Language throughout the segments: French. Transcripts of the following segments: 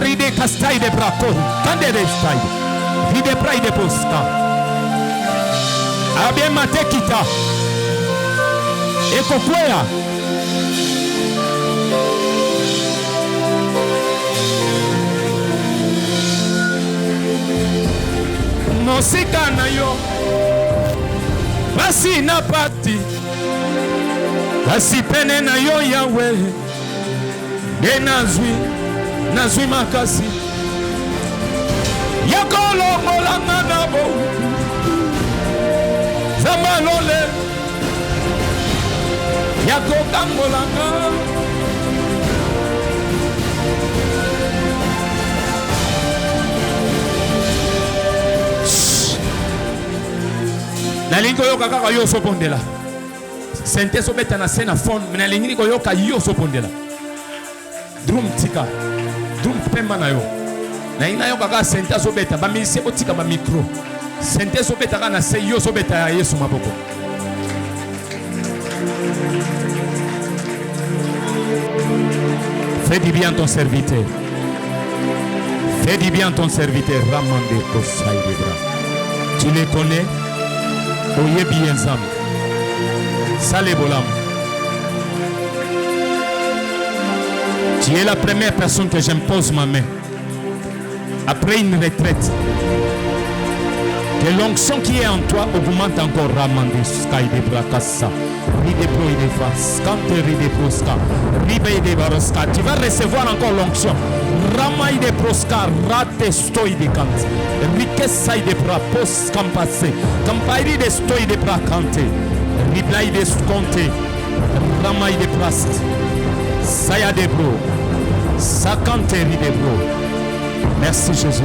Ride kastai de brako, kande de stai, ride prai de posta. Abie mate kita, eko kwea. Mosika na yo, basi na pati, basi pene na yo Yahweh, de nazwi makasi yakolo molanga nabo zamalole yakoka molanga nalingi koyoka kaka yo sopondela sente sobeta na sena fond nalingi koyoka yo sopondela drum tika drum pemba na yo na ina yo kaka sente sobeta ba misi otika ba micro sente sobeta kana se yo sobeta ya Yesu maboko. Fais du bien ton serviteur, fais du bien ton serviteur. Ramande kosai de bras, tu les connais oye bien zam sale bolam. Tu es la première personne que j'impose ma main. Après une retraite, que l'onction qui est en toi augmente encore. Ramande sky de brakassa, ride pro de face, kante ride proska, ribe de baroska. Tu vas recevoir encore l'onction. Ramai de proska, rate stoi de kante, rikesai de brapos kampase, kampairi de stoi de brakante, riblai de skonte, ramai de prast. Saya de bro, sakanteri de bro. Merci Jésus.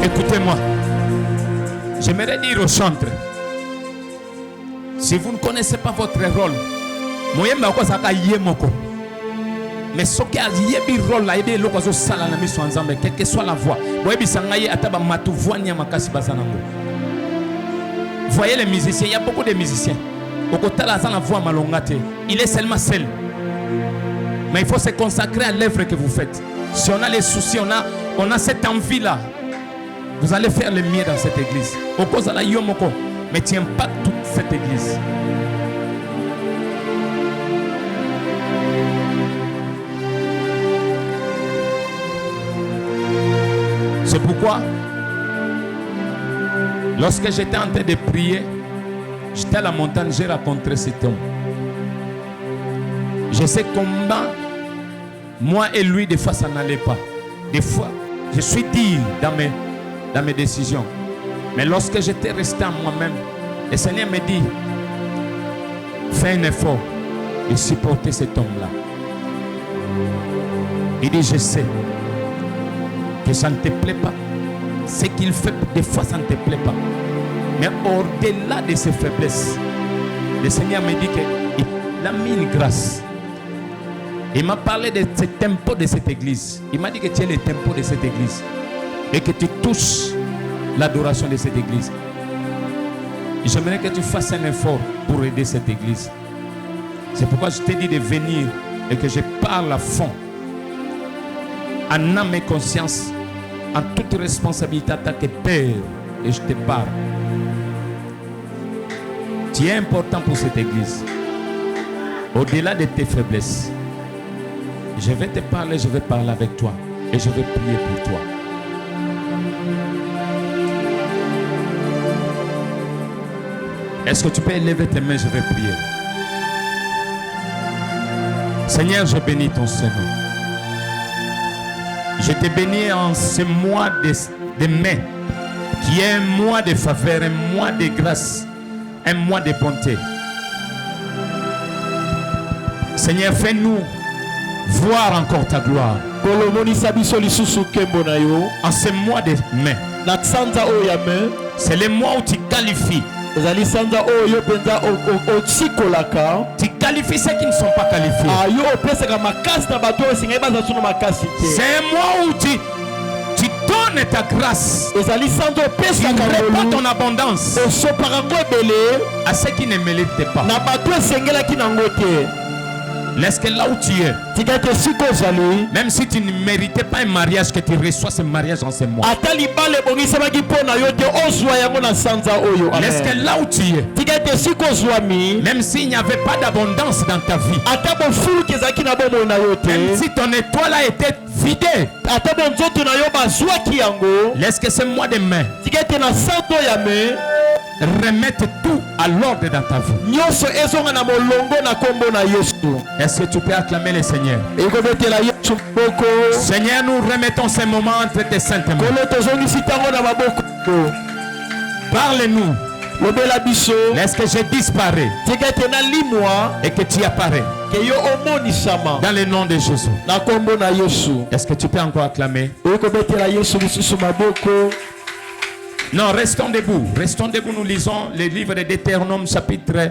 Écoutez-moi, j'aimerais dire au chantre, si vous ne connaissez pas votre rôle, moyemba kwa saka yemoko. Mais ce qui a yebi rôle là, yebi loko zo sala na miso nzambe, quelle que soit la voix. Boyebi sangaye ataba matu voix nya makasi basanango. Voyez les musiciens, il y a beaucoup de musiciens. Au côté là, ça la voix malongate. Il est seulement seul. Mais il faut se consacrer à l'œuvre que vous faites. Si on a les soucis, on a cette envie là. Vous allez faire le mieux dans cette église. Au cause de la yomoko, mais tiens pas toute cette église. C'est pourquoi, lorsque j'étais en train de prier, j'étais à la montagne, j'ai rencontré cet homme. Je sais combien, moi et lui, des fois, ça n'allait pas. Des fois, je suis dit dans mes décisions. Mais lorsque j'étais resté en moi-même, le Seigneur me dit, fais un effort de supporter cet homme-là. Il dit, je sais que ça ne te plaît pas. Ce qu'il fait, des fois, ça ne te plaît pas. Mais au-delà de ses faiblesses, le Seigneur me dit qu'il a mis une grâce. Il m'a parlé de ce tempo de cette église. Il m'a dit que tu es le tempo de cette église. Et que tu touches l'adoration de cette église. J'aimerais que tu fasses un effort pour aider cette église. C'est pourquoi je t'ai dit de venir et que je parle à fond, en âme et conscience, en toute responsabilité en tant que père, et je te parle. Tu es important pour cette église. Au-delà de tes faiblesses, je vais te parler, je vais parler avec toi et je vais prier pour toi. Est-ce que tu peux élever tes mains? Je vais prier. Seigneur, je bénis ton Seigneur. Je te bénis en ce mois de mai, qui est un mois de faveur, un mois de grâce, un mois de bonté. Seigneur, fais-nous voir encore ta gloire. En ce mois de mai, c'est le mois où tu qualifies. Tu qualifies ceux qui ne sont pas qualifiés. C'est un mois où tu donne ta grâce. Tu répands ton abondance à ceux qui ne méritent pas. Laisse que là où tu es, même si tu ne méritais pas un mariage, que tu reçois ce mariage en ce mois. Laisse que là où tu es, même s'il n'y avait pas d'abondance dans ta vie, même si ton étoile a été vidée, laisse que ce mois de mai remette tout à l'ordre dans ta vie. Est-ce que tu peux acclamer le Seigneur? Seigneur, nous remettons ces moments entre tes saintes mains. Parle-nous. Laisse que je disparais et que tu apparais dans le nom de Jésus. Est-ce que tu peux encore acclamer? Non, restons debout. Restons debout. Nous lisons le livre de Deutéronome chapitre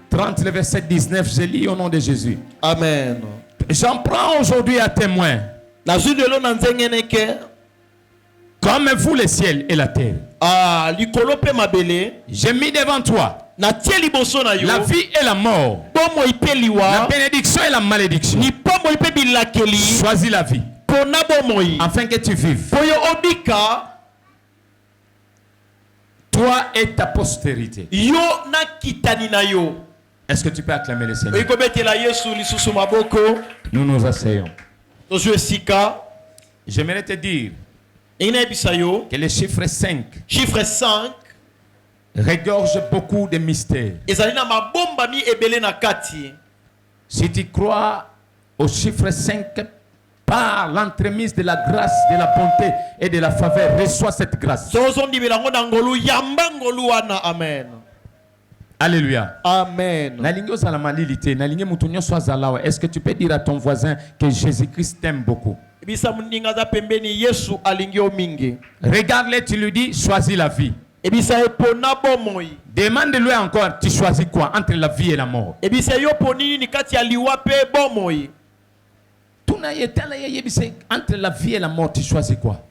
30, le verset 19. Je lis au nom de Jésus. Amen. J'en prends aujourd'hui à témoin. Comme vous le ciel et la terre. J'ai mis devant toi la vie et la mort, la bénédiction et la malédiction. Choisis la vie afin que tu vives, toi et ta postérité. Est-ce que tu peux acclamer le Seigneur? Nous nous asseyons. J'aimerais te dire que le chiffre 5 regorge beaucoup de mystères. Si tu crois au chiffre 5, par l'entremise de la grâce, de la bonté et de la faveur, reçois cette grâce. Amen. Alléluia. Amen. Est-ce que tu peux dire à ton voisin que Jésus-Christ t'aime beaucoup? Regarde-le, tu lui dis, choisis la vie. Demande-lui encore, tu choisis quoi entre la vie et la mort? Entre la vie et la mort, tu choisis quoi?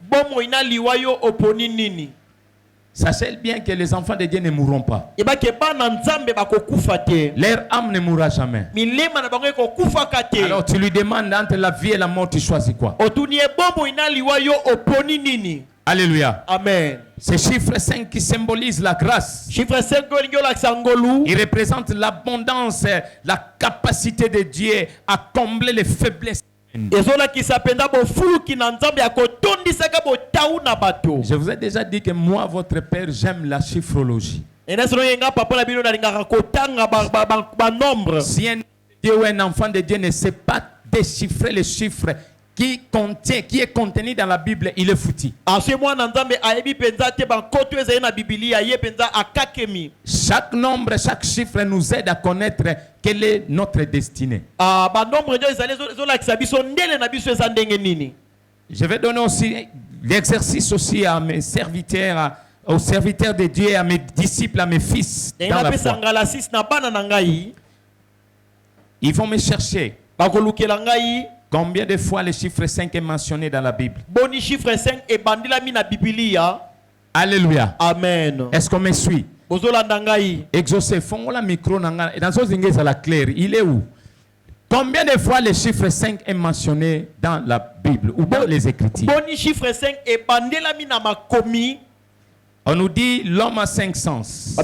Sachez bien que les enfants de Dieu ne mourront pas. Leur âme ne mourra jamais. Alors tu lui demandes entre la vie et la mort, tu choisis quoi? Alléluia. Amen. Ce chiffre 5 qui symbolise la grâce. Il représente l'abondance, la capacité de Dieu à combler les faiblesses. Je vous ai déjà dit que moi, votre père, j'aime la chiffrologie. Si un Dieu ou un enfant de Dieu ne sait pas déchiffrer les chiffres qui est contenu dans la Bible, il est foutu. Chaque nombre, chaque chiffre nous aide à connaître quelle est notre destinée. Je vais donner aussi l'exercice aussi à mes serviteurs, aux serviteurs de Dieu, à mes disciples, à mes fils dans la foi. Ils vont me chercher. Combien de fois le chiffre 5 est mentionné dans la Bible? Alléluia. Amen. Est-ce qu'on me suit? Exaucé, font la micro dans la claire. Il est où? Combien de fois le chiffre 5 est mentionné dans la Bible ou dans les Écritures? On nous dit l'homme a 5 sens.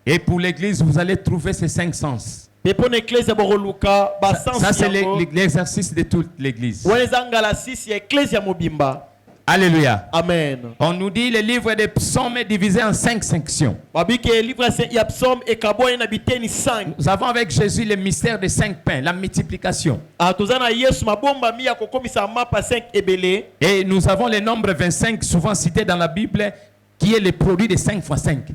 Et pour l'église, vous allez trouver ces 5 sens. Ça c'est l'exercice de toute l'église. Alléluia. Amen. On nous dit le livre des psaumes est divisé en 5 sections. Nous avons avec Jésus le mystère des 5 pains, la multiplication. Et nous avons le nombre 25 souvent cité dans la Bible, qui est le produit de 5 x 5.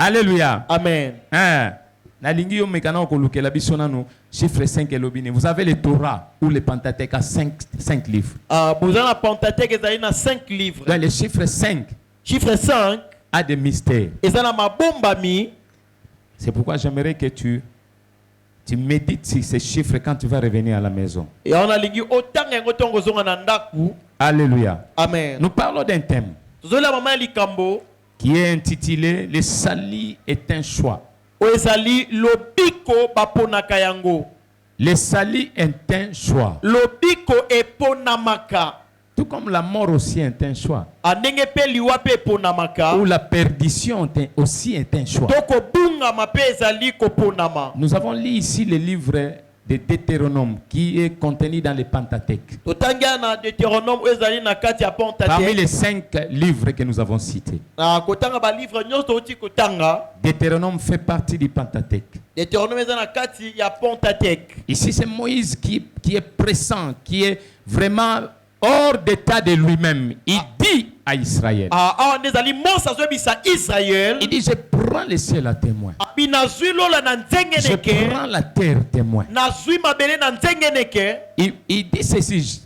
Alléluia. Amen. Chiffre 5 et vous avez le Torah ou le Pentateuque à 5 livres. Donc le chiffre 5 a des mystères. C'est pourquoi j'aimerais que tu Tu médites sur ces chiffres quand tu vas revenir à la maison. Et on a lingi otanga yango tongo zonga na ndaku. Alléluia. Amen. Nous parlons d'un thème Tozola mama likambo qui est intitulé « Le salut est un choix ». oezali lobiko baponaka yango. Le salut est un choix. Lobiko eponamaka. Tout comme la mort aussi est un choix. Andenge pe liwa pe eponamaka. Ou la perdition aussi est un choix. Toko bunga mape ezali koponama. Nous avons lu ici le livre de Deutéronome qui est contenu dans le Pentateuque. Totanga na Deutéronome ezali na kati ya Parmi Pentateuque. les 5 livres que nous avons cités, Na kotanga ba livre nyonso oti kotanga. Deutéronome fait partie du Pentateuque. Deutéronome ezali na kati ya Pentateuque. Ici, c'est Moïse qui est pressant, qui est vraiment hors d'état de lui-même. Il dit à Israël, Ah nezali Mose azobisa Israël. il dit, je prends le ciel à témoin. Binazwi lola na nzenge Je neke. prends la terre témoin. Nazwi mabele na nzenge neke. Il dit ceci.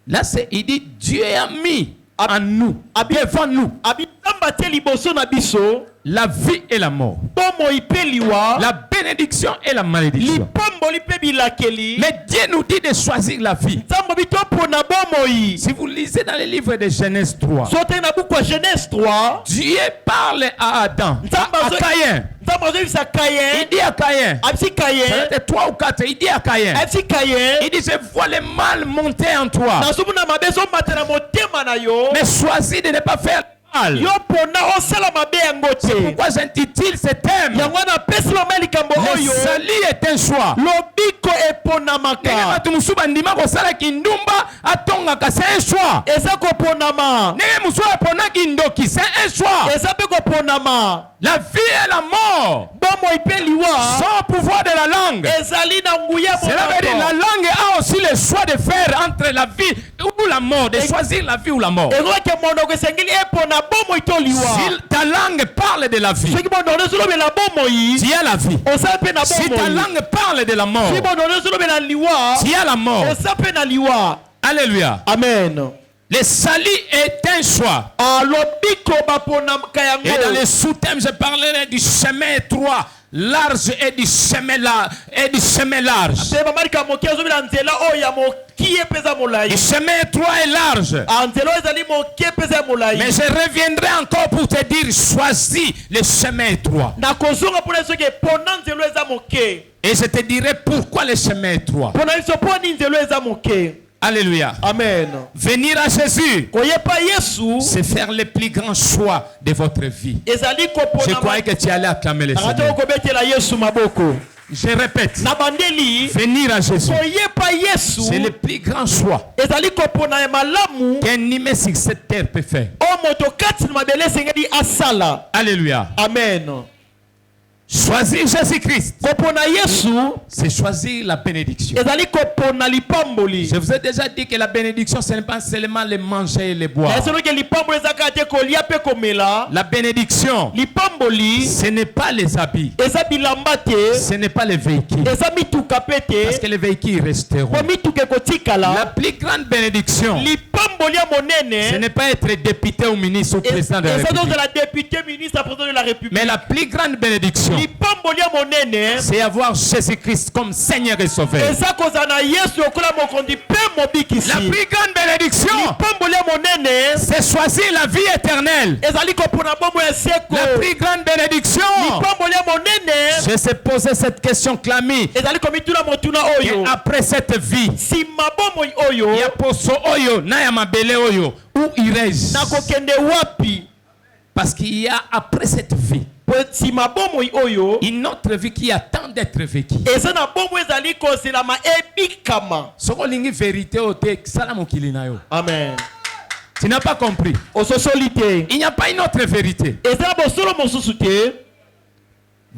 Là, il dit, Dieu a mis en nous, devant nous, Abitamba te liboso na biso. la vie et la mort, Bomo ipe liwa. la bénédiction et la malédiction. Lipamboli pe bilakeli. Mais Dieu nous dit de choisir la vie. Nzambo bitopo na bomoi. Si vous lisez dans le livre de Genèse 3, Sote na buku ya Genèse 3. Dieu parle à Adam, à Caïn. Nzambo azobisa Il Caïn. dit à Caïn, Abisi ça Caïn. va être 3 ou 4, il dit à Caïn, Abisi Caïn. il dit, je vois le mal monter en toi, Nazomona mabe ezomata na motema na yo. mais choisis de ne pas faire le mal. Yo pona osala mabe yango te. Pourquoi j'intitule ce thème, Yango na pesi mama likambo le oyo. salut est un choix. Lobiko Ndenge eponamaka. bato mosusu bandima kosalaki ndumba atongaka, c'est un choix. Eza koponama. Ndenge mosusu aponaki ndoki, c'est un choix. Eza pe koponama. La vie et la mort Bomo ipe liwa. sans pouvoir de la langue. Ezali na nguya Cela veut dire la monako. langue a aussi le choix de faire entre la vie ou la mort, de choisir la vie ou la mort. Eroke monoko esengeli epona bomo ito liwa. Si ta langue parle de la vie, Soki monoko ezolobela bomoi. tu as la vie. Osala pe na Si ta bomoi. langue parle de la mort, Si monoko ezolobela liwa. tu as la mort. Osala pe na liwa. Alléluia. Amen. Le salut est un choix. Lobiko baponamaka Et dans yango. les sous-thèmes, je parlerai du chemin étroit, large et du chemin large. Pe mamalika moki azobela nzela oyo ya mokie peza molai. Le chemin étroit et large. Nzela oyo ezali mokie peza molai. Mais je reviendrai encore pour te dire, choisis le chemin étroit. Nakozonga mpona soki epona nzela eza moke. Et je te dirai pourquoi le chemin étroit. Mpona biso mponi nzela eza moke. Alléluia. Amen. Venir à Jésus, Koyepa Yesu c'est faire le plus grand choix de votre vie. ezali Je kopona. croyais que tu allais acclamer le Nakati Seigneur. okobetela Yesu maboko. Je répète, Na bandeli venir à Jésus, koyepa Yesu c'est le plus grand choix ezali kopona ya malamu qu'un humain sur cette terre peut faire. o moto kati na mabele esengeli asala. Alléluia. Amen. Choisir Jésus-Christ, Kopona Yesu c'est choisir la bénédiction. ezali kopona lipamboli. Je vous ai déjà dit que la bénédiction, ce n'est pas seulement le manger et le boire. Esonoki lipamboli ezaka te kolia pe komela. La bénédiction, Lipamboli ce n'est pas les habits, eza bilamba te. ce n'est pas les véhicules. Eza mituka pe Parce que te. les véhicules resteront. Po mituka La ekotikala. plus grande bénédiction, Lipamboli ya ce monene. n'est pas être député ou ministre ou président de la Eza donc République. la députée ministre président de la République. Mais la plus grande bénédiction, Lipamboli ya monene. c'est avoir Jésus-Christ comme Seigneur et Sauveur. Eza kozala na Yesu okola mokondi pe mobikisi. La plus grande bénédiction, Lipamboli ya monene. c'est choisir la vie éternelle. Ezali kopona bomo ya seko. La plus grande bénédiction, Lipamboli ya monene. je sais poser cette question clamée. Ezali komituna motuna Et oyo. après cette vie, Sima bomo oyo. ya poso oyo na ya mabele oyo, où irais-je? Nakokende wapi? Parce qu'il y a après cette vie Po sima bomo oyo. une autre vie qui attend d'être vécue. Eza na bomo ezali kozelama ebikama. Soko lingi vérité ote sala mokili na yo. Amen. Tu n'as pas compris. Ososoli te. Il n'y a pas une autre vérité. Eza bosolo mosusu te.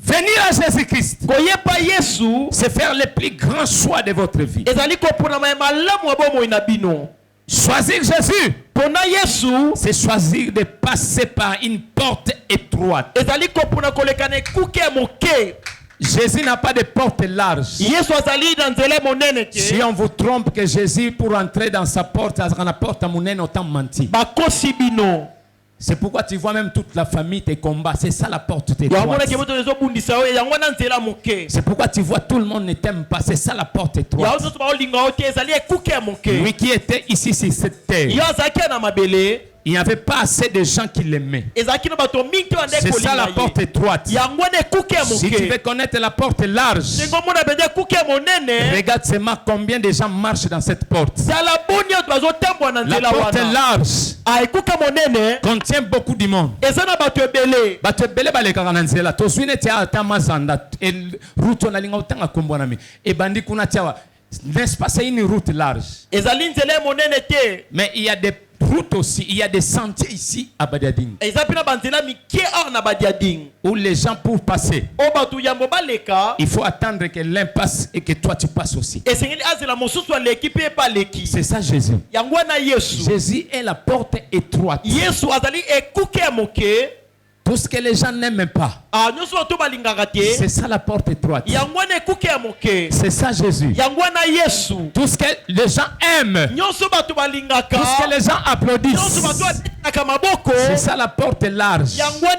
Venir à Jésus-Christ, Koyepa Yesu. c'est faire le plus grand choix de votre vie. Ezali koponama ya malamu ya bomo na bino. Choisir Jésus, Pona Yesu. c'est choisir de passer par une porte étroite. Ezali kopona kolekana ekuke ya moke. Jésus n'a pas de porte large. Yesu azali na nzela monene Si te. on vous trompe que Jésus, pour entrer dans sa porte, dans la porte à monnaie, autant menti. Bakosi bino. C'est pourquoi tu vois même toute la famille tes combats. C'est ça la porte yango na étroite. kemoto ezobundisa yo yango na nzela moke C'est pourquoi tu vois tout le monde ne t'aime pas. C'est ça la porte yango étroite. nyonso baolinga yo te ezali ekuke ya moke Lui qui était ici sur cette terre, yo azalaki na mabele il n'y avait pas assez de gens qui l'aimaient. ezalaki na bato mingi te bande C'est ça la kolinga porte ye étroite. yango na ekuke ya Si tu veux moke connaître la porte large, ndenge omona bende ekuke ya monene regarde seulement combien de gens marchent dans cette porte. zala boni oyo bazotambola na La nzela porte wana large ekuke monene contient beaucoup de monde. eza na bato ebele Bato ebele balekaka na nzela tozwi neti ata mazanda route onalinga otanga kombo na mi ebandi kuna tiawa, n'est-ce pas? C'est une route large, ezali nzela ya monene te mais il y a des routes aussi, il y a des sentiers ici à Badiading eza mpe na banzela mike or na badiading où les gens pour passer, oyo bato yambo baleka il faut attendre que l'un passe et que toi tu passes aussi. esengeli azela mosusu aleki mpe epe aleki C'est ça Jésus. yango wana yesu Jésus est la porte étroite. yesu azali ekuke ya moke Tout ce que les gens n'aiment pas, nyonso bato balingaka te c'est ça la porte étroite. yango wana ekuke ya moke C'est ça Jésus. yango wana yesu Tout ce que les gens aiment, nyonso bato balingaka tout ce que les gens nyonso applaudissent, bato batenaka maboko c'est ça la porte large. yango wana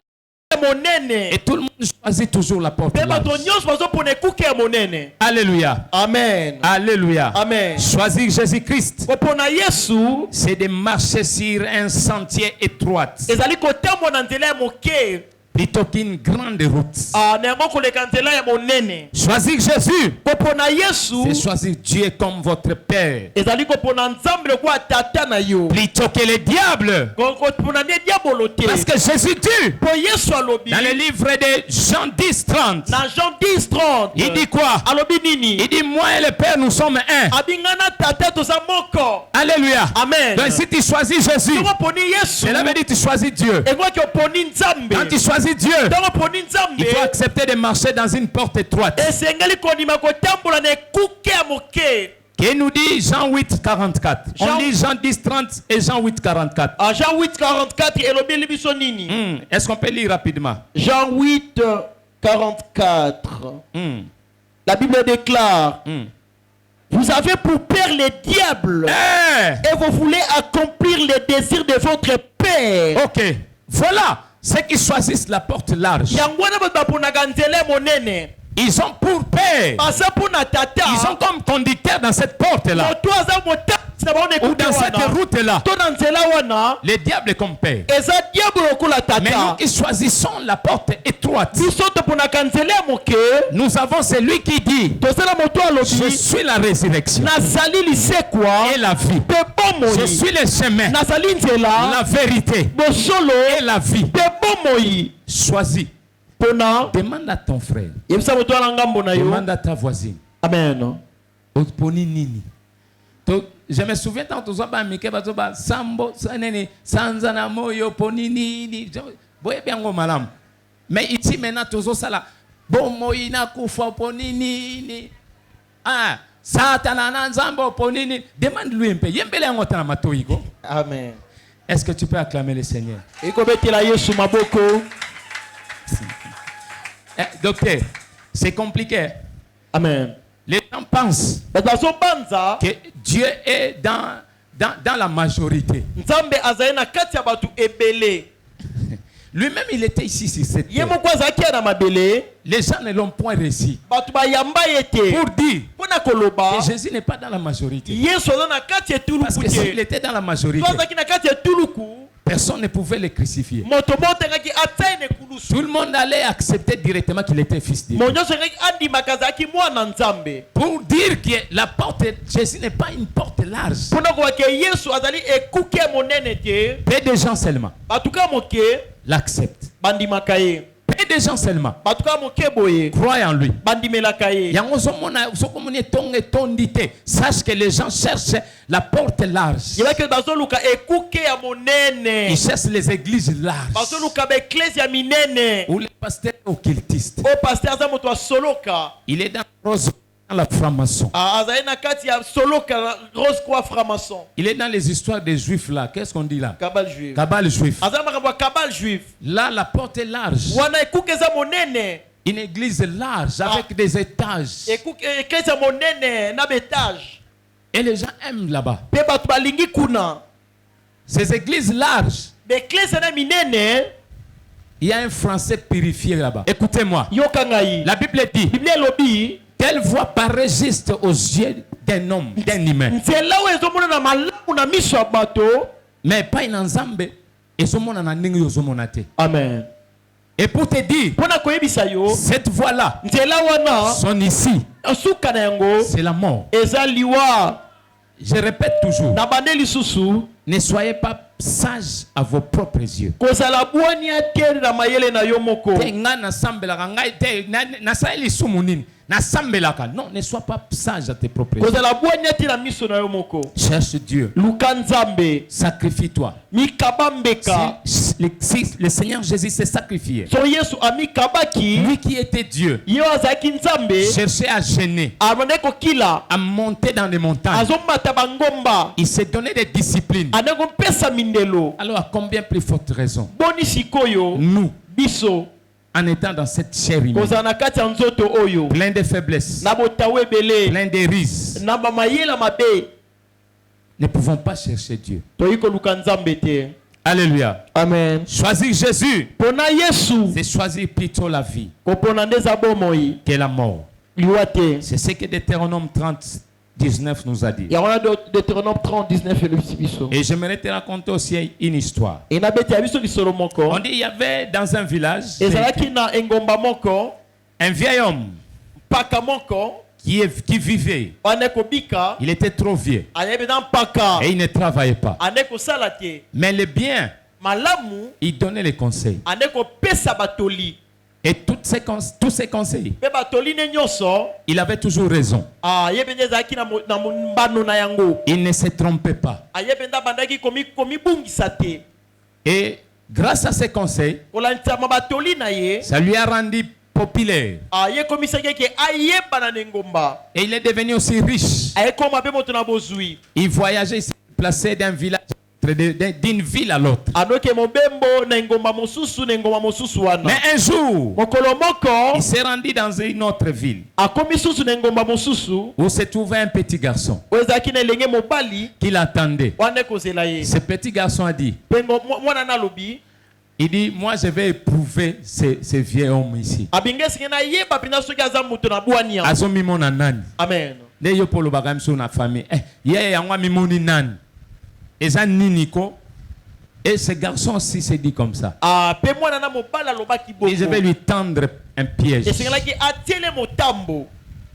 monene Et tout le monde choisit toujours la porte mpe bato large. nyonso bazopona ekuke ya monene Alléluia. amen Alléluia. amen Choisir Jésus-Christ, kopona yesu c'est de marcher sur un sentier étroit ezali kotambola na nzela ya moke plutôt qu'une grande route. na yango koleka nzela ya monene Choisir Jésus, kopona yesu c'est choisir Dieu comme votre Père ezali kopona nzambe lokola tata na yo plutôt que le diable. kopona nde diabolo te Parce que Jésus dit po yesu alobi dans le livre de Jean 10, 30, na Jean 10:30 il dit quoi? alobi nini Il dit moi et le Père nous sommes un. abingana tata toza moko Alléluia. amen Donc si tu choisis Jésus, ntango oponi yesu cela veut dire que tu choisis Dieu. ekoki oponi nzambe Quand tu choisis Dieu, ntango oponi il nzambe faut accepter de marcher dans une porte étroite. esengeli kondima kotambola na ekuke ya moke Qui nous dit Jean 8, 44. On Jean- lit Jean 10, 30 et Jean 8, 44. Jean 8:44 elobeli biso nini Est-ce qu'on peut lire rapidement? Jean 8:44 la Bible déclare vous avez pour père le diable Eh, et vous voulez accomplir les désirs de votre père. ok. Voilà ceux qui choisissent la porte large. yango wana bato baponaka nzela monene Ils ont pour père. baza mpona tata Ils ont comme conducteur dans cette porte-là. moto aza motatisi na bango na Ou ekuke dans cette wana route-là. to na nzela wana Le diable est comme père. eza diable lokola Mais nous tata qui choisissons la porte étroite, biso toponaka nzela ya moke nous avons celui qui dit tosala moto je alobi suis la résurrection nazali lisekwa et la vie. mpe Je bomoi suis le chemin, nazali nzela la vérité bosolo et la vie. mpe bomoi Choisis. mpona Demande à ton frère. yebisa moto wana ngambo na yo Demande à ta voisine. amen Oponi nini? Je me souviens quand tu as dit que sambo sanene sanza na moyo poni nini. Boye biango malam. Mais ici maintenant tozo sala bomo ina kufa poni nini. Ah, satana na nzambo poni nini. Demande-lui un peu. Yembele yango tana matoiko. amen Est-ce que tu peux acclamer le Seigneur? ekobetela yesu maboko Docteur, c'est compliqué. amen Les gens pensent bato bazobanza que Dieu est dans la majorité. nzambe azali na kati ya bato ebele Lui-même, il était ici sur cette ye terre. moko azalaki ya na mabele Les gens ne l'ont point réussi. bato bayamba ye te Pour dire mpona koloba que Jésus n'est pas dans la majorité. yesu aza na kati ya Parce etuluku que s'il te était dans la to majorité, azalaki na kati ya etuluku personne ne pouvait le crucifier. moto botengaki atai na ekulusu Tout le monde allait accepter directement qu'il était fils de Dieu. mo nyonso engaki andimaka azalaki mwana nzambe Pour dire que la porte, Jésus n'est pas une porte large. mpona kobake yesu azali ekuke ya monene te Peu de gens seulement bato ka moke l'acceptent. bandimaka ye Peu de gens seulement bato ka moke boye croient en lui. bandimelaka ye Yango ozomona sokomoni etongo etondi te. Sache que les gens cherchent la porte large. yebaki bazoluka ekuke ya Ils monene cherchent les églises larges. bazoluka baeklese ya minene Ou les pasteurs occultistes. oyo paster aza moto asoloka Il est dans la franc-maçon. azali na kati ya soloka rose croix franc-maçon Il est dans les histoires des juifs là. Qu'est-ce qu'on dit là? kabal juif Cabale juif. aza na makambo ya kabal juif Là, la porte est large. wana ekuke eza monene Une église large avec des étages. eklese ya monene na betage Et les gens aiment là-bas. mpe bato balingi kuna Ces églises larges, l'église na minene il y a un français purifié là-bas. Écoutez-moi. yokangai La Bible dit, Biblia lobi telle voix paraît juste aux yeux d'un homme, d'un humain. nzela oyo ezomona na malamu na miso ya bato. Mais pas une ensemble. Et ce monde a ningu yozomona te. Amen. Et pour te dire, Pona koyebisa yo cette voix-là nzela wana sont ici. suka na yango C'est la mort. eza liwa Je répète toujours, na bande lisusu ne soyez pas sages à vos propres yeux. kozala bwani ya te na mayele na yo moko. Te nga nasambelaka ngai te nasali lisumu nini nasambelaka. Non, ne sois pas sage à tes propres yeux. kozala bwani ya te na miso na yo moko. Cherche Dieu. Luka nzambe Sacrifie-toi. mikaba mbeka. Si le Seigneur Jésus s'est sacrifié, So yesu amikabaki lui qui était Dieu, ye azalaki nzambe cherchait à gêner, abande kokila à monter dans les montagnes. azomata bangomba Il s'est donné des disciplines. ande kopesa mindelo. Alors à combien plus forte raison, Boni sikoyo nous, biso en étant dans cette chair humaine, kozala na kati ya nzoto oyo plein de faiblesses, na botawe ebele plein de risques, na bamayela mabe ne pouvons pas chercher Dieu. toyi koluka nzambe te. Alléluia. Amen. Choisir Jésus, Pona yesu c'est choisir plutôt la vie kopona nde eza bomoi que la mort. liwa te. C'est ce que Deutéronome 30, 19 nous a dit. yango na Deutéronome 30:19 elobisi biso Et j'aimerais te raconter aussi une histoire. enabeti ya biso lisolo On moko dit il y avait dans un village ezalaki na engomba moko un vieil homme mpaka moko qui vivait. ane kobika Il était trop vieux ayebi na mpaka et il ne travaillait pas. ane kosala te Mais le bien, malamu il donnait les conseils. ane kopesa batoli Et tous ces conseils, mpe batoli ne nyonso il avait toujours raison. ayebi nde ezalaki na mbano na yango. Il ne se trompait pas. ayebi nde abandaki komibungisa te. Et grâce à ces conseils, kolandisama batoli na ye ça lui a rendu populaire. ayekomisaki eke ayebana na engomba Et il est devenu aussi riche. ayekoma mpe moto na bozwi Il voyageait, il s'est déplacé d'un village, d'une ville à l'autre. anoke mobembo na engomba mosusu na engomba mosusu wana. Mais un jour, mokolo moko il s'est rendu dans une autre ville akomi susu na engomba mosusu où se trouvait un petit garçon oyo ezalaki na elenge mobali qui l'attendait. wana ekozela ye. Ce petit garçon a dit, mpe mwana na alobi il dit, moi je vais éprouver ce vieux homme ici. abingi esingi nayeba mpenza soki aza moto na bwani yango. Azomi mona nani? amen. Nde yo polo bakam sur na famille. Ye yango mimoni nani? Eza nini ko? Et ce garçon aussi s'est dit comme ça. mpe mwana na mobali alobaki Et je vais bongo lui tendre un piège. esengelaki atiele motambo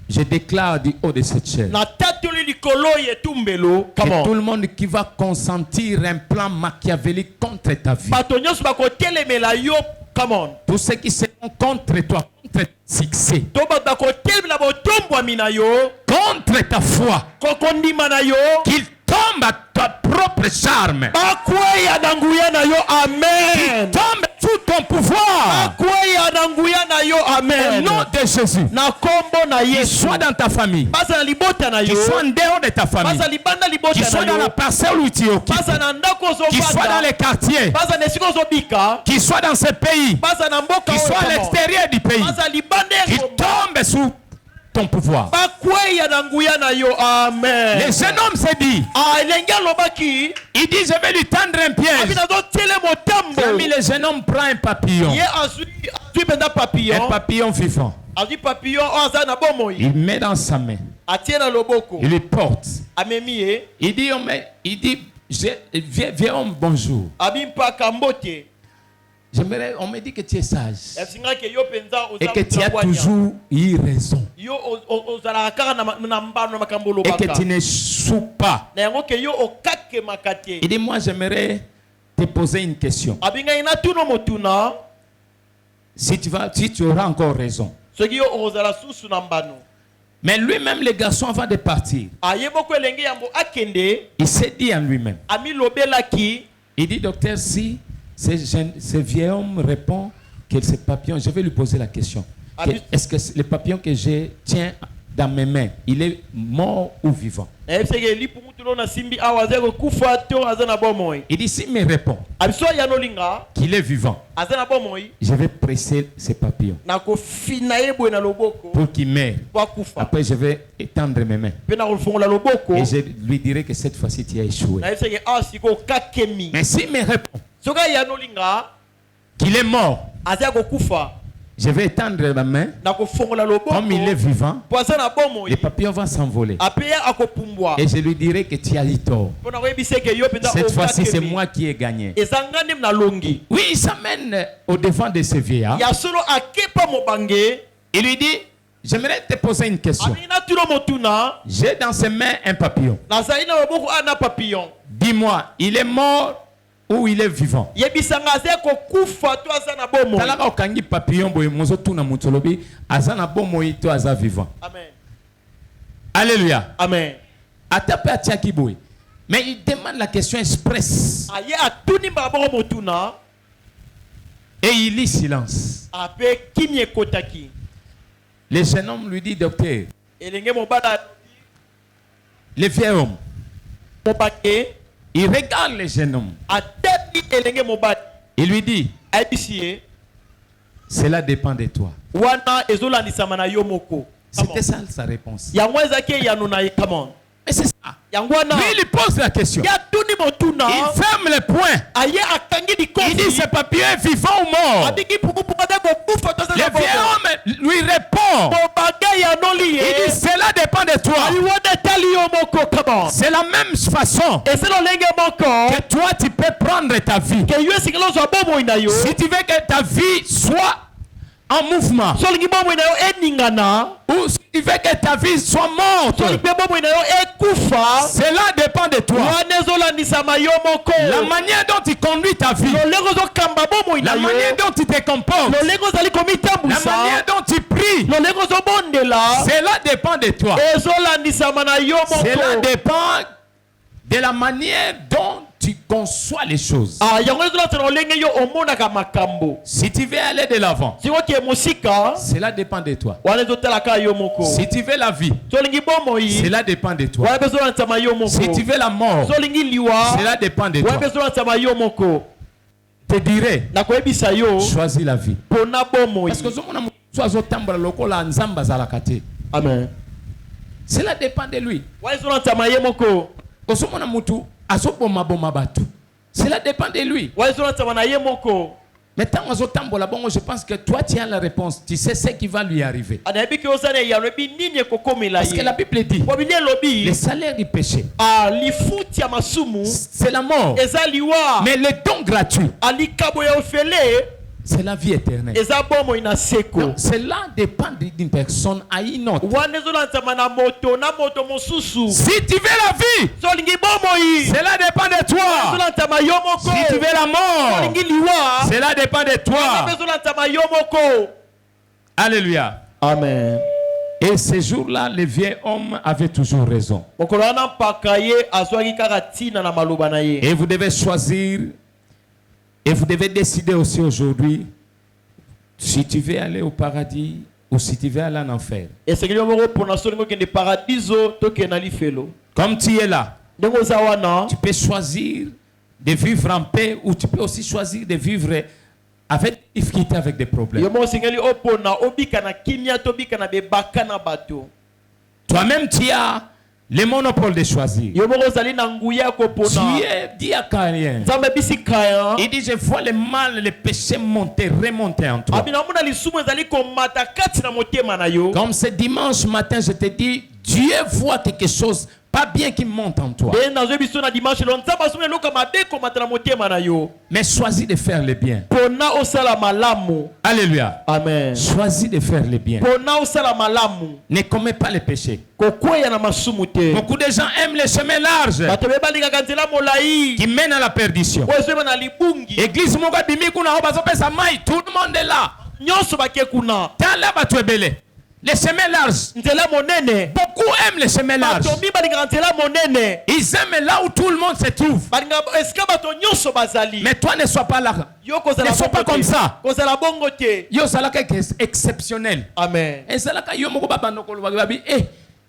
Je déclare du haut de cette chair na tatoli likolo ye etumbelo. que tout le monde qui va consentir un plan machiavélique contre ta vie, bato nyonso bakotelemela yo. Come on. tous ceux qui seront contre toi, contre ton succès, to bato bakotelemela botombwami na yo contre ta foi, kokondima na yo qu'ils tombent à ta propre charme, bakweya na nguya na yo. Amen. tombent sous ton pouvoir. bakweya na nguya na yo. Au Amen. nom de Jésus, na kombo na qu'il yesu soit dans ta famille, baza na libota na yo qu'il soit en dehors de ta famille, baza libanda qu'il libota soit na dans la yo parcelle où tu occupes, baza na ndako qu'il soit dans ozovanda les quartiers, baza na esika ozobika qu'il soit dans ce pays, baza na mboka qu'il soit à oyo l'extérieur du pays, baza libanda qu'il engomba tombe sous ton pouvoir. bakweya na nguya na yo. Amen. Le jeune homme s'est dit, elenge alobaki il dit, je vais lui tendre un abi piège. nazotiele motambo Ami, le jeune homme prend un papillon, ye azwi mpenza un papillon papillon vivant. azwi papillon oyo aza na bomoi Il met dans sa main, atie na loboko il le porte. amemi ye Il dit, viens homme, bonjour. abi mpaka mbote On me dit que tu es sage esingaki yo mpenza et que tu as oza toujours eu raison yo ozalaka kaka na mbano na makambo et que tu olobaka ne soues pas. na yango ke yo okakemaka te. Il dit, moi j'aimerais te poser une question. abingai na tuno motuna Si tu auras encore raison. soki yo okozala susu na mbano. Mais lui-même, le garçon, avant de partir, ayeboko elenge yambo akende il s'est dit en lui-même, amilobelaki il dit, docteur, si ce vieil homme répond que c'est papillon, je vais lui poser la question. Ah, Est-ce que le papillon que j'ai tient dans mes mains, il est mort ou vivant? Il dit, s'il me répond qu'il est vivant, je vais presser ses papillons pour qu'il meure. Après, je vais étendre mes mains et je lui dirai que cette fois-ci, tu as échoué. Mais s'il me répond qu'il est mort, je vais étendre ma main. Comme il est vivant, les papillons vont s'envoler. Et je lui dirai que tu as eu tort. Cette fois-ci, c'est moi qui ai gagné. Oui, il s'amène au devant de ce vieillard. Il lui dit, j'aimerais te poser une question. J'ai dans ses mains un papillon. Dis-moi, il est mort ou il est vivant? Amen. Alléluia. Amen. Mais il demande la question express. Et il lit silence. Le jeune homme lui dit, docteur, le vieil homme, il regarde le jeune homme. Il lui dit, cela dépend de toi. C'était ça sa réponse. Mais c'est ça. Lui, il pose la question. Il ferme le point. Il dit, ce papier est vivant ou mort? Le vieil homme lui répond. Il dit, cela dépend de toi. C'est la même façon que toi, tu peux prendre ta vie. Si tu veux que ta vie soit en mouvement, ou si tu veux que ta vie soit morte, cela dépend de toi. La manière dont tu conduis ta vie, la manière dont tu te comportes, la manière dont tu pries, cela dépend de toi. Cela dépend de la manière dont tu conçois les choses. Si tu veux aller de l'avant, cela dépend de toi. Si tu veux la vie, cela dépend de toi. Si tu veux la mort, cela dépend de toi. Je te dirais, choisis la vie. Parce que Amen. cela dépend de lui. Cela dépend de lui. Maintenant, je pense que toi, tu as la réponse. Tu sais ce qui va lui arriver. Parce que la Bible dit, le salaire du péché, c'est la mort. Mais le don gratuit, c'est la vie éternelle. Donc, cela dépend d'une personne à une autre. Si tu veux la vie, cela dépend de toi. Si tu veux la mort, cela dépend de toi. Alléluia. Amen. Et ce jour-là, le vieil homme avait toujours raison. Et vous devez choisir. Et vous devez décider aussi aujourd'hui si tu veux aller au paradis ou si tu veux aller en enfer. Comme tu es là, tu peux choisir de vivre en paix ou tu peux aussi choisir de vivre avec difficulté, avec des problèmes. Toi-même, tu as le monopole de choisir. Tu es dit à Caïn. Il dit, je vois le mal, le péché monter, remonter en toi. Comme ce dimanche matin, je te dis, Dieu voit quelque chose pas bien qui monte en toi. Mais choisis de faire le bien. Alléluia. Amen. Choisis de faire le bien. Ne commets pas le péché. Beaucoup de gens aiment les chemins larges qui mènent à la perdition. Église, tout le monde est là. Les chemins larges. nzela monene Beaucoup aiment les chemins larges. bato balingaka nzela monene Ils aiment là où tout le monde se trouve. balingaka esika bato nyonso bazali Mais toi ne sois pas là. yo kozala Ne sois pas bongo comme te. ça. kozala bongo te Yo salaka exceptionnel. amen Et c'est là que yo moko baba nokolo babi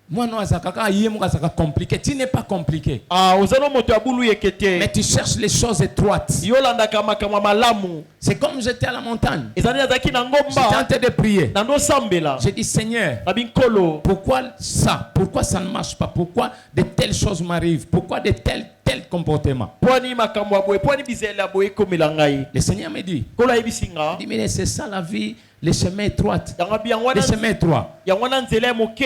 moi non azakaka yé moko azaka compliqué. Tu n'es pas compliqué. ozala moto ya bulu yeke Mais te tu cherches les choses étroites. yolandaka makambo malamu C'est comme j'étais à la montagne. ezali azalaki na J'étais en ngomba train de prier. na ndosambela J'ai dit Seigneur, na binkolo pourquoi ça? Pourquoi ça ne marche pas? Pourquoi de telles choses m'arrivent? Pourquoi de tels comportements? pwani makambo ya boye pwani bizela ya boye ekomela ngai Le Seigneur me dit, kolo ayebisinga il dit mais c'est ça la vie, les chemins étroits. yango Les chemins étroits. wana nzela ya moke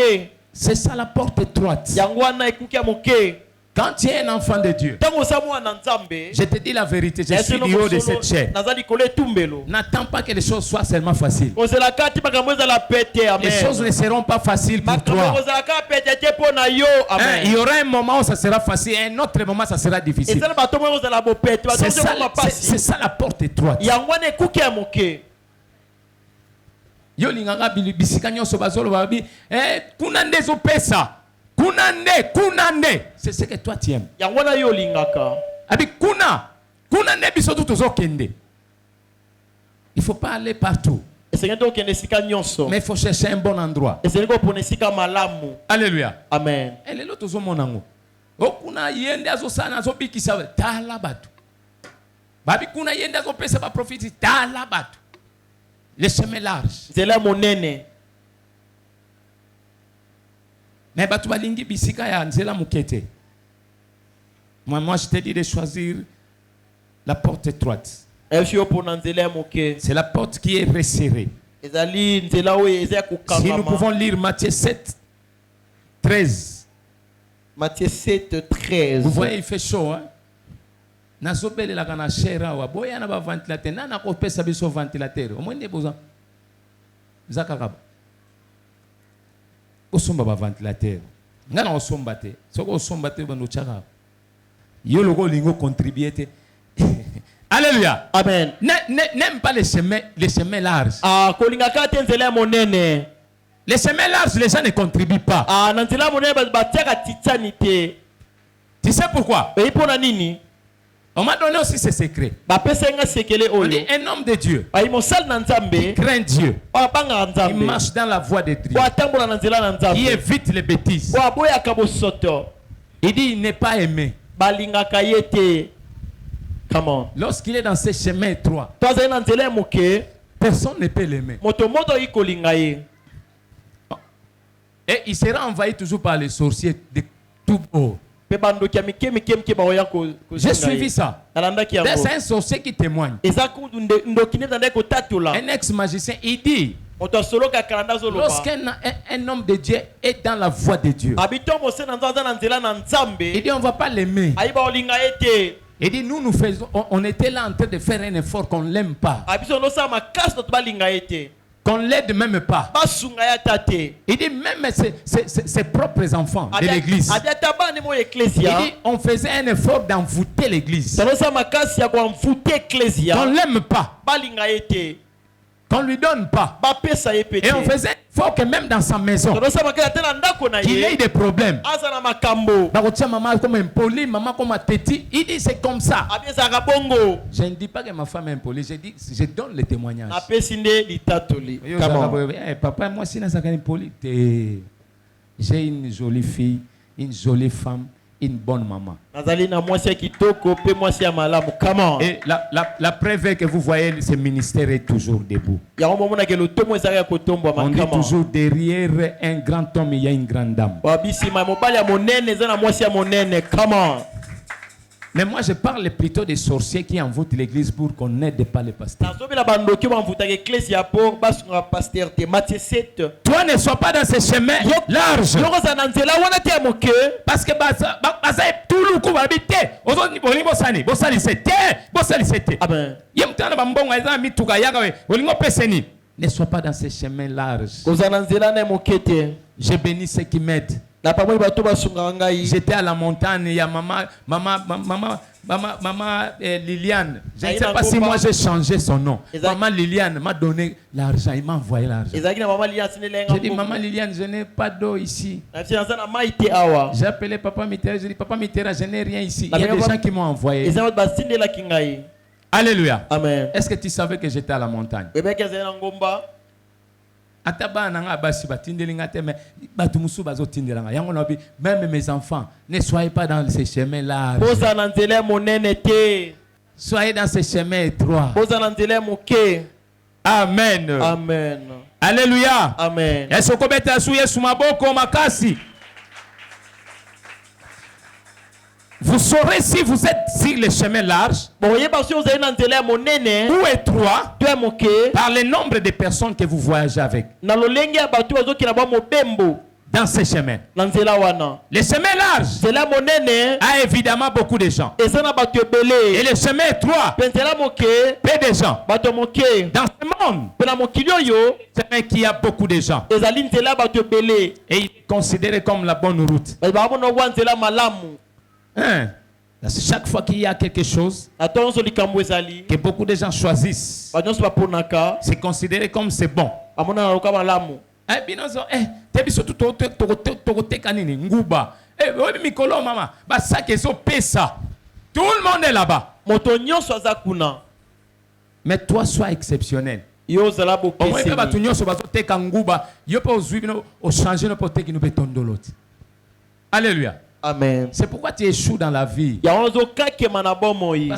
C'est ça la porte étroite. yango wana ekuki ya moke Quand tu es un enfant de Dieu, ntango oza mwana nzambe je te dis la vérité, je suis du haut de cette chaîne. naza likolo etumbelo N'attends pas que les choses soient seulement faciles. ozelaka ti makambo ezala pete Les choses ne amen seront pas faciles pour makambo toi. kozalaka pete te mpo na yo Hein, il y amen aura un moment où ça sera facile et un autre moment ça sera difficile. ezala bato moyo kozala bopete bato C'est ça, ozoma c'est pasi ça la porte étroite. yango wana ekuki ya moke Yo linganga bisika nyonso bazoloba bi kuna nde ezopesa. Kuna nde. C'est ce que toi tu aimes. yango wana yo olingaka Abi kuna nde biso tu tozokende. Il faut pas aller partout, esengi te okende esika nyonso mais il faut chercher un bon endroit. esengi kopona esika malamu Alléluia. amen Lelo tozomona ngo. Okuna yende azosana azobikisa tala batu. Babi kuna yende azopesa ba profiti tala batu. Les chemins larges. nzela monene Mais batu balingi bisika ya nzela mukete. Moi je te dis de choisir la porte étroite. efi opona nzela ya moke C'est la porte qui est resserrée. ezali nzela oyo eza ya Si nous kokangama pouvons lire Matthieu 7, 13. Matthieu 7, 13 Vous voyez, il fait chaud. Hein? Nazobelelaka na shera wa boya na ba ventilateur na kopesa biso ventilateur. Au moins des besoins. Zakakaba. Osomba ba ventilateur. Ngana osomba te. Soko osomba te bano chaka. Yo logo lingo contribuer te. Alléluia. amen N'aime pas les chemins larges. kolingaka te nzela ya monene Les chemins larges, les gens ne contribuent pas. na nzela ya monene batiaka titiani te Tu sais pourquoi? eyi mpona nini On m'a donné aussi ce secret. bapesai nga sekele On oyo dit un homme de Dieu ayi mosali na nzambe craint Dieu. oyo abangaka Il nzambe marche dans la voie de Dieu. po atambola na nzela na Il nzambe évite les bêtises. po aboyaka bosoto Il dit il n'est pas aimé. balingaka ye te comment Lorsqu'il est dans ces chemins étroits, to azali na nzela ya moke personne ne peut l'aimer. moto moto oyi kolinga ye Et il sera envahi toujours par les sorciers de tout bord. mpe bandoki ya mike baoya J'ai suivi ça. nalandaki yango C'est un sorcier qui témoigne. eza kudu ndoki nde ezandaki kotatola Un ex-magicien, il dit, moto asolokaka nda azoloba lorsqu'un homme de Dieu est dans la voie de Dieu, abi to mose na nzo aza na nzela na il nzambe dit on ne va pas l'aimer. ayi baolinga ye te Il dit nous faisons, on était là en train de faire un effort qu'on ne l'aime pas, abiso nosala makasi to balinga ye te qu'on ne l'aide même pas. basunga ye ata te Il dit même ses propres enfants de l'église. abi ata bana nde mo Il eklesia dit on faisait un effort d'envoûter l'église. tonosala makasi ya koamfute Qu'on eklesia ne l'aime pas, balinga ye te qu'on ne lui donne pas. bapesa ye pe Et on te faisait un effort que même dans sa maison, tonosala makasi ata na ndako na qu'il ait ye des problèmes. aza na makambo Bakotia maman comme impoli, maman comme petit. Il dit c'est comme ça. abi ezalaka bongo Je ne dis pas que ma femme est impolie, je dis, je donne le témoignage. napesi nde litatoli Yo, Comment? papa, moi si je suis impoli, j'ai une jolie fille, une jolie femme, une bonne maman. nazali na mwasi ya kitoko mpe mwasi ya malamu kama Et la preuve est que vous voyez, ce ministère est toujours debout. yango momonaka lotomo ezalaka ya kotombwama On dit kama toujours derrière un grand homme, il y a une grande dame. babisima mobali ya monene eza na mwasi ya monene kama Mais moi, je parle plutôt des sorciers qui envoûtent l'église pour qu'on n'aide pas les pasteurs. nazobela bandoki bamvutaka eklesia mpo basungaka paster te Matthieu 7 Toi, ne sois pas dans ces chemins larges. yokozala na nzela wana te ya moke Parce que baza tout le coup babité. Ozoni bolingo bosani c'était. amen Yemtana bambonga eza mituka yaka we. Bolingo peseni. Ne sois pas dans ces chemins larges. kozala na nzela na ya moke te Je bénis ceux qui m'aident. J'étais à la montagne, il y a maman Liliane. Je ne sais pas si moi j'ai changé son nom. Maman Liliane m'a donné l'argent, il m'a envoyé l'argent. J'ai dit, maman Liliane, je n'ai pas d'eau ici. J'ai appelé Papa Mitterrand, j'ai dit, Papa Mitterrand, je n'ai rien ici. Il y a des gens qui m'ont envoyé. Alléluia. Amen. Est-ce que tu savais que j'étais à la montagne? Même mes enfants, ne soyez pas dans ces chemins là. Soyez dans ces chemins étroits. Amen. Amen. Alléluia. Amen. Vous saurez si vous êtes sur les chemins larges ou étroits par le nombre de personnes que vous voyagez avec dans ces chemins. Les chemins larges a évidemment beaucoup de gens. Et les chemins étroits, peu de gens. Dans ce monde, c'est qu'il y a beaucoup de gens. Et il est considéré comme la bonne route. Chaque fois qu'il y a quelque chose que beaucoup de gens choisissent, c'est considéré comme c'est bon. Tout le monde est là-bas. Mais toi, sois exceptionnel. Alléluia. Amen. C'est pourquoi tu échoues dans la vie. Parce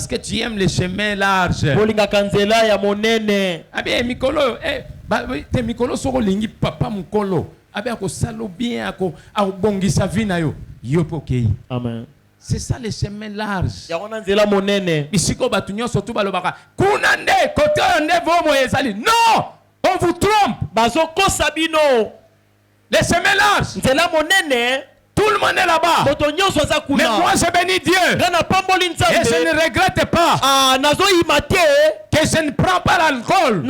que tu aimes les chemins larges. Ah bien, Mikolo, te Mikolo soko lingi papa mukolo. Ah bien, ako salo bien, ako bongisa vina yo. Yopokei. Amen. C'est ça les chemins larges. Bisiko batunyo sotu balobaka. Kunande kote onde vomo ezali. Non, on vous trompe. Bazoko sabino. Les chemins larges. Tout le monde est là-bas. Mais moi je bénis Dieu. Et je ne regrette pas que je ne prends pas l'alcool. Que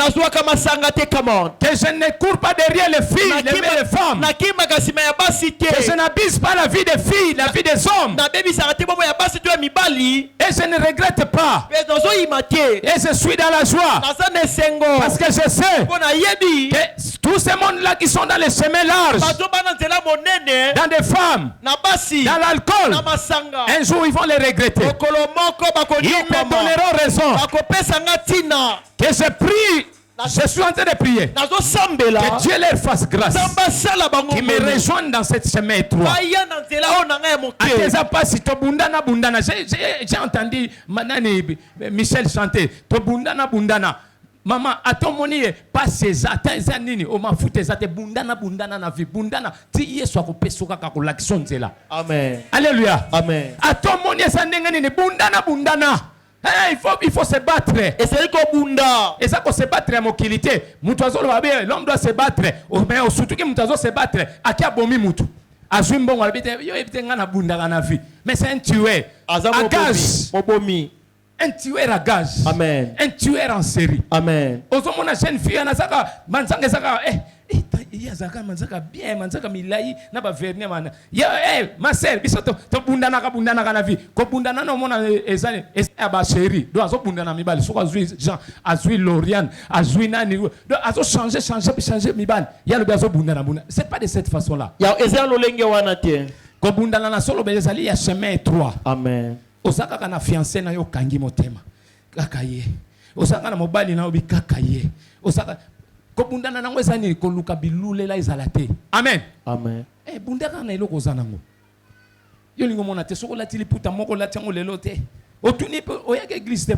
je ne cours pas derrière les filles, les femmes. Que je n'abuse pas la vie des filles, la vie des hommes. Et je ne regrette pas. Et je suis dans la joie. Parce que je sais que tous ces mondes-là qui sont dans les chemins larges, dans des femmes, dans l'alcool, un jour ils vont les regretter. Ils me donneront raison. Que je prie, je suis en train de prier. Que Dieu leur fasse grâce. Qu'ils me rejoignent dans cette chemin étroit. J'ai entendu Michel chanter. Bundana. Maman, atomoni pas ces attentions o mafuta ezate bundana na vie bundana ti yesu akopesuka ka kolakison nzela. Amen. Alléluia. Amen. Atomoni esandenge nini bundana. Il faut se battre. Et c'est ko bunda. Et ça ko se battre à mokilité. Mutu azolo babe, l'homme doit se battre. Mais surtout que mutu azo se battre, akia bomi mutu. Azwi mbongo alibite yo ebite ngana bunda na vie. Mais c'est un tueur. Agage. Mobomi. Un tueur à gage. Amen. Un tueur en série. Amen. Ozomona jeune fille anasaka manzanga saka yazaka manzaka bien manzaka milai na ba vernier man. Ma sœur biso to bundana ka na vie. Ko bundana no mona ezane ba chérie. Do azo bundana mibali soko azui Jean, azui Loriane, azui nani. Do azo changer mibali. Ya le azo bundana. C'est pas de cette façon là. Ya ezalo lenge wana tie. Ko bundana na solo bezali ya chemin étroit. Amen. Osaka kana fiancé na yo kangi motema kakaye osaka na mobali na obi kakaye osaka ko bundana nango ezani ko luka bilulela ezalate. Amen. Amen. Bundaka na eloko zanango yo lingo mona te soko lati liputa moko lati ngo lelo te otuni oyaka église te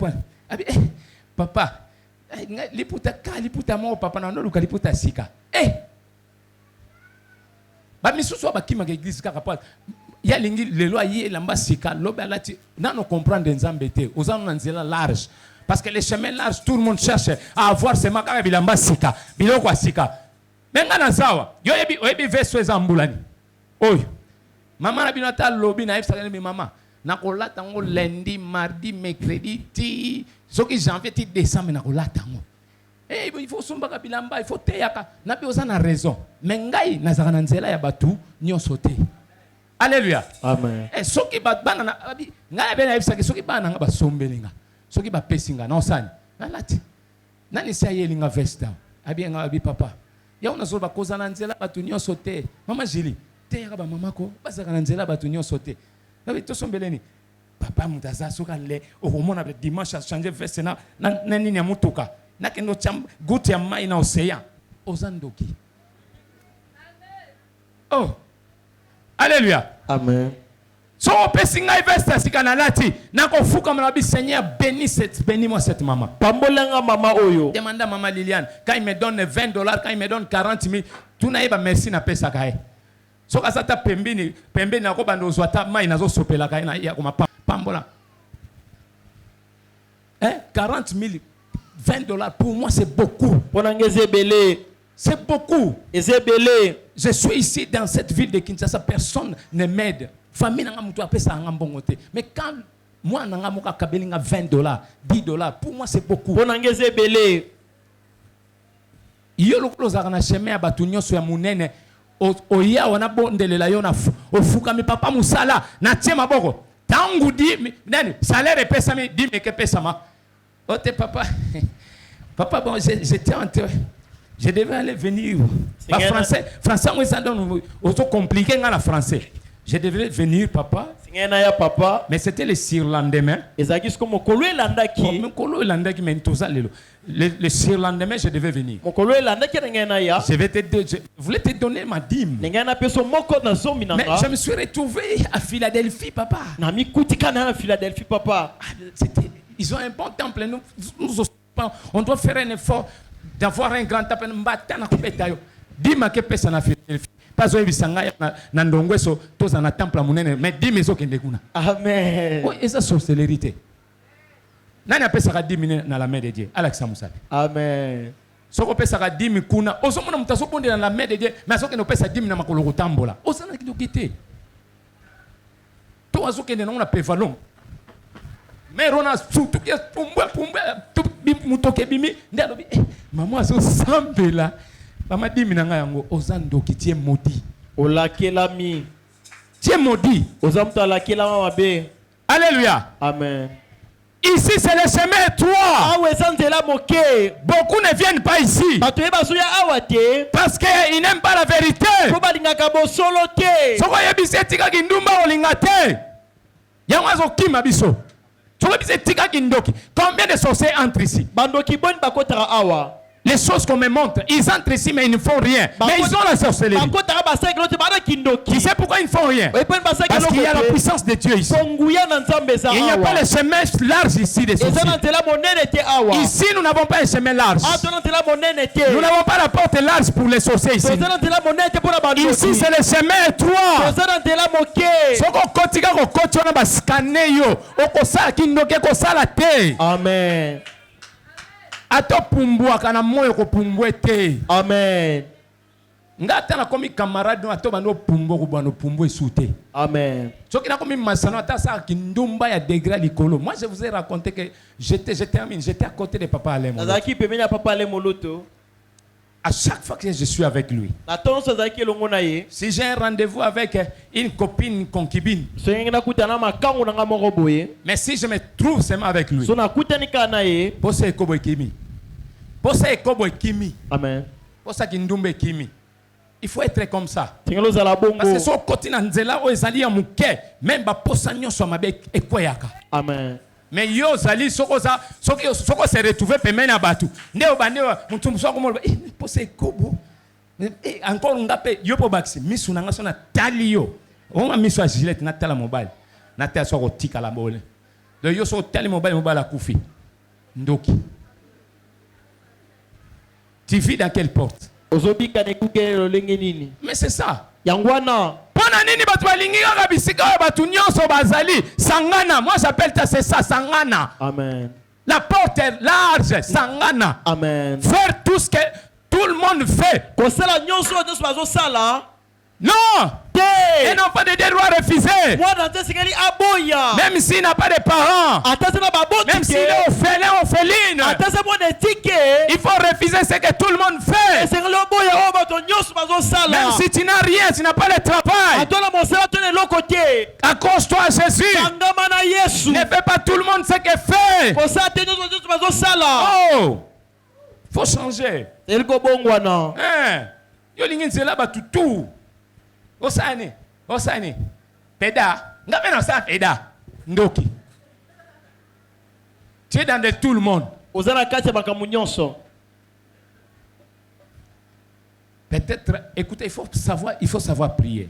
abi papa liputa mo papa na luka liputa sika ba misusu ba kimaka église kaka pa ya lingi lelo ayi lamba sika lobe alati nano comprendre nzambe te ozana nzela large parce que les chemins larges tout le monde cherche à avoir ce makaka bilamba sika biloko sika menga na sawa yo ebi verso ezambulani oyo mama na binata lobi na efsa ni mama na kolata ngo lundi mardi mercredi ti soki janvier ti décembre na kolata ngo il faut sombaka bilamba il faut teyaka na bi ozana raison mengai na zaka na nzela ya batu nyonso te. Alléluia. Amen. Et ceux qui battent, ceux qui battent, basombelinga. Ceux qui battent, pesinga, non san. Nalati. Nani sa yelinga vesta. Abienga abi papa. Ya una zo bakoza na nzela batu nyonso te. Mama Jili. Te ya ba mama ko. Bazaka na nzela batu nyonso te. Babi to sombeleni. Papa mutaza soka le. Omona be dimanche a changer veste na nini ya mutuka. Na kendo cham guti ya mai na océan. Ozandoki. Oh. Alléluia. Amen. So pesinga veste sikanalati. Nako fuka mnabi Seigneur bénis-moi cette maman. Pambolenga mama oyo. Demande à maman Liliane, quand il me donne $20, quand il me donne 40 000, tout n'a pas merci na pesa kae. So kasata pembeni na ko bando zwata mai nazo sopela kae na ya ko pambola. 40 000, $20 pour moi c'est beaucoup. C'est beaucoup. Je suis ici dans cette ville de Kinshasa, personne ne m'aide. Famille n'a pas pesa en bongote. Mais quand moi n'a pas kabelinga $20, $10, pour moi c'est beaucoup. Yolo closa na chemin ya batunyo so ya munene oya wana bondelela yona ofuka mi papa musala na tie maboko tangu di nani salaire pesa mi di me ke pesa ma ote papa papa bon j'étais en train je devais aller venir ba français moi ça donne auto compliqué ngala français je devais venir papa mais c'était le surlendemain le surlendemain je devais venir je voulais te donner ma dîme mais je me suis retrouvé à Philadelphie papa ils ont un bon temple nous on doit faire un effort d'avoir un grand temple dîme que personne n'a fait pas au bisanga na ndongwe so to za na temple munene mais 10 maisons kende kuna amen oh esa sorcellerie nani apesa 10 minutes na la main de Dieu Alexa Musabe amen soko pesa 10 kuna osomona mutaso bonde na la main de Dieu mais soko no pesa 10 na makolo kotambola osana kidokite to azokende na una pevalon mais rona surtout que pumba mutoke bimi ndalo maman aso sambela Mama dit minanga yango ozandoki tie maudit. Olakelami. Tie maudit. Ozamta lakela mama be. Alléluia. Amen. Ici c'est le chemin étroit. Beaucoup ne viennent pas ici. Parce qu'ils n'aiment pas la vérité. Soko yebise tika kindumba olingate. Yamazo kima biso. Soko yebise tika kindoki. Combien de sorciers entrent ici? Bandoki bon bakotara awa. Les choses qu'on me montre, ils entrent ici mais ils ne font rien. Mais ils ont la sorcellerie. Tu sais pourquoi ils ne font rien? Parce qu'il y a la puissance de Dieu ici. Il n'y a pas le chemin large ici des sorciers. Ici nous n'avons pas un chemin large. Nous n'avons pas la porte large pour les sorciers ici. Ici c'est le chemin étroit. Amen. Ato pumbua kana moyo ko pumbwete. Amen. Ngata na komi camarade ato bano pumbo ko bano pumbwe soute. Amen. Soki na komi masano ata sa kindumba ya degré likolo. Moi je vous ai raconté que j'étais à côté de papa Alemo. Nazaki pemenya papa Alemo loto. À chaque fois que je suis avec lui. Si j'ai un rendez-vous avec une copine, une concubine. Mais si je me trouve seulement avec lui. Amen. Il faut être comme ça. Parce que son côté nanzela o ezali ya muke, même ba posanyo so mabe ekoyaka. Amen. Mais yo zali soko se retrouver pemene na batu ndeo bandewa mutu musoko mo pose kobo encore ngape yo po baxi misu nanga sona tali yo on misu a gilet na tala mobile na tala soko tika la bole le yo so tali mobile akufi ndoki tu vis dans quelle porte ozobika ne kugelo lenge nini mais c'est ça yangwana pona nini batu balingi kaka bisika batu nyonso bazali sangana moi j'appelle ça sangana amen la porte est large sangana amen faire tout ce que tout le monde fait kosala nyonso bazo sala non et non pas de droit refusé même s'il n'a pas de parents même s'il est orpheline il faut refuser ce que tout le monde fait même si tu n'as rien tu n'as pas de travail Accroche-toi à Jésus. Ne fais pas tout le monde ce qu'il fait. Oh, faut changer. Yo lingi nzela ba tutu. Osani. Peda. Ngabe na sa peda. Ndoki. Tu es dans de tout le monde. Peut-être, écoutez, il faut savoir prier.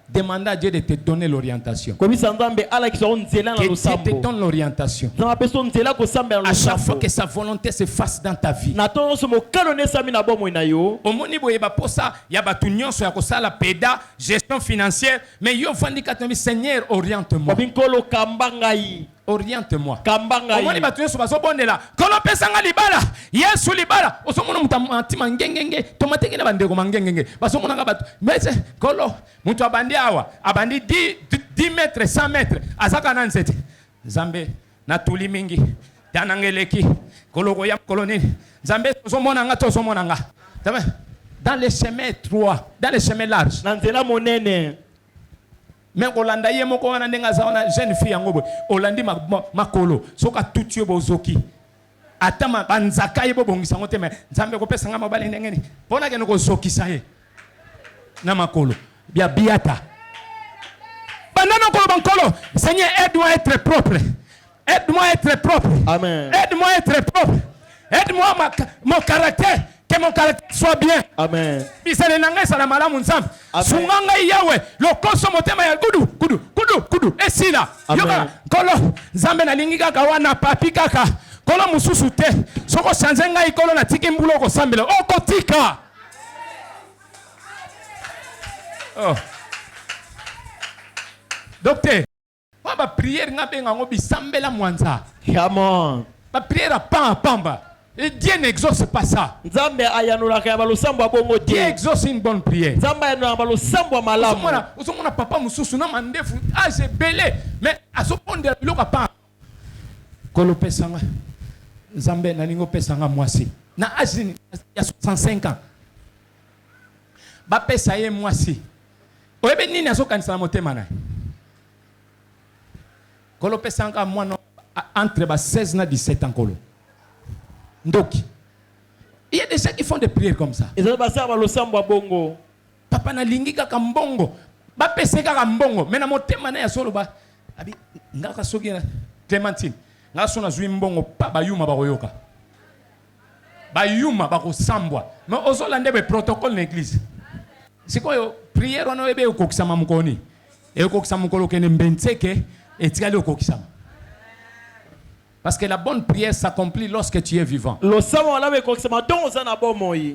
Demande à Dieu de te donner l'orientation. Que Dieu te donne l'orientation. À chaque fois que sa volonté se fasse dans ta vie. Au moni boyeba posa ya batu nyonso ya kosala peda gestion financière mais yo vandi katami Seigneur oriente-moi. Oriente-moi. Omoni batu nyonso bazobondela kolo pesanga libala Yesu libala osomona mutima ngengenge tomateke na bandeko mangengenge basomona nga batu mais kolo mutu abandi awa abandi 10 mètres 100 mètres azaka na nzete Zambe na tuli mingi tanangeleki koloko ya kolonini Zambe osomona nga to osomona nga dans les chemins étroits, dans les chemins larges. Mais Olanda ye moko wana ndenga zaona jeune fille yango Olandi makolo soka tutu yo bozoki atama banzaka ye bobongisa ngote mais Nzambe ko pesa nga mabali ndengeni pona ke noko zokisa ye na makolo bia biata bandana ko bankolo Seigneur aide-moi à être propre, aide-moi à être propre, amen, aide-moi à être propre, aide-moi mon caractère, que mon caractère soit bien. Amen. Bisele nanga sala malamu nzambe. Sunganga yawe lokoso motema ya kudu esila. Yoka kolo nzambe na lingi kaka wana papi kaka. Kolo mususu te. Soko chanzenga ikolo na tiki mbulo ko sambela. Okotika. Oh. Docteur, ba prière nga benga ngo bisambela mwanza. Come ba prière pamba. Et Dieu n'exauce pas ça. Dieu exauce une bonne prière. Osomona papa mususu na mandefu age belé mais asoponde biloko pa. Kolo pesanga. Nzambe na lingo pesanga mwasi. Na age ya 65 ans. Ba pesa ye mwasi. Oyebe nini asokanisa na motema na. Kolo pesanga mwana entre ba 16 na 17 ans kolo. Donc, il y a des gens qui font des prières comme ça. Papa na lingi kaka mbongo, ba pese kaka mbongo, mais na motema na ya solo ba abi ngaka soki na Clémentine. Ngaka sona zui mbongo pa ba yuma ba koyoka. Ba yuma ba ko sambwa. Mais ozolande be protocole na église. Sikoyo prière ono ebe okokisama mukoni. E okokisama mukolo kene mbenseke etikali okokisama. Parce que la bonne prière s'accomplit lorsque tu es vivant.